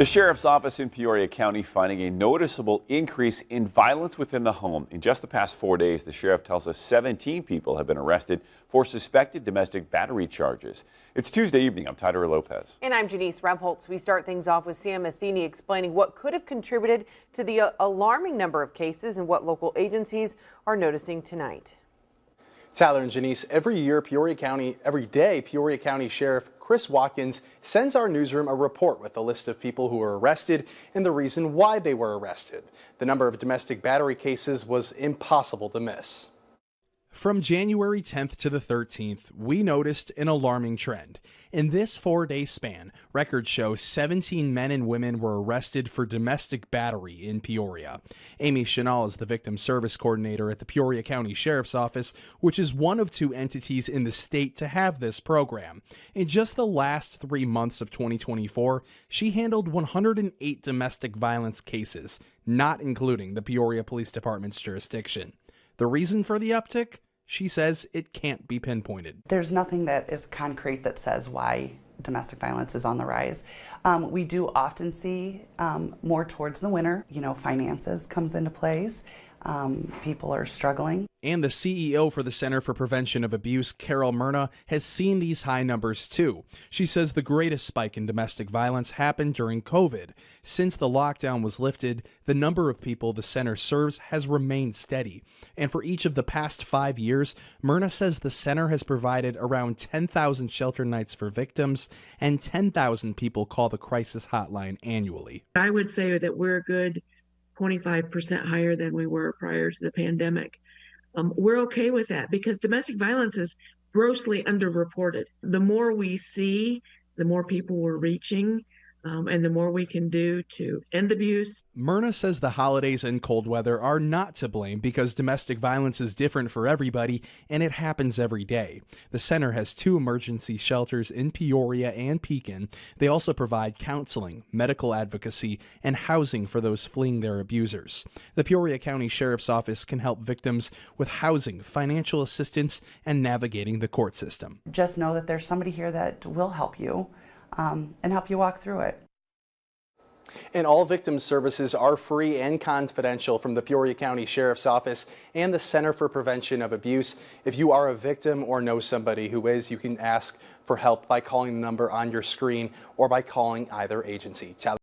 The sheriff's office in Peoria County finding a noticeable increase in violence within the home. In just the past 4 days, the sheriff tells us 17 people have been arrested for suspected domestic battery charges. It's Tuesday evening. I'm Tyler Lopez. And I'm Janice Rebholz. We start things off with Sam Matheny explaining what could have contributed to the alarming number of cases and what local agencies are noticing tonight. Tyler and Janice, every day, Peoria County Sheriff Chris Watkins sends our newsroom a report with a list of people who were arrested and the reason why they were arrested. The number of domestic battery cases was impossible to miss. From January 10th to the 13th, we noticed an alarming trend. In this 4-day span, records show 17 men and women were arrested for domestic battery in Peoria. Amy Chanel is the victim service coordinator at the Peoria County Sheriff's Office, which is one of 2 entities in the state to have this program. In just the last 3 months of 2024, she handled 108 domestic violence cases, not including the Peoria Police Department's jurisdiction. The reason for the uptick? She says it can't be pinpointed. There's nothing that is concrete that says why domestic violence is on the rise. We do often see more towards the winter. Finances comes into place. People are struggling. And the CEO for the Center for Prevention of Abuse, Carol Myrna, has seen these high numbers too. She says the greatest spike in domestic violence happened during COVID. Since the lockdown was lifted, the number of people the center serves has remained steady. And for each of the past 5 years, Myrna says the center has provided around 10,000 shelter nights for victims, and 10,000 people call the crisis hotline annually. I would say that we're a good 25% higher than we were prior to the pandemic. We're okay with that because domestic violence is grossly underreported. The more we see, the more people we're reaching, and the more we can do to end abuse. Myrna says the holidays and cold weather are not to blame because domestic violence is different for everybody and it happens every day. The center has 2 emergency shelters in Peoria and Pekin. They also provide counseling, medical advocacy, and housing for those fleeing their abusers. The Peoria County Sheriff's Office can help victims with housing, financial assistance, and navigating the court system. Just know that there's somebody here that will help you and help you walk through it. And all victim services are free and confidential from the Peoria County Sheriff's Office and the Center for Prevention of Abuse. If you are a victim or know somebody who is, you can ask for help by calling the number on your screen or by calling either agency.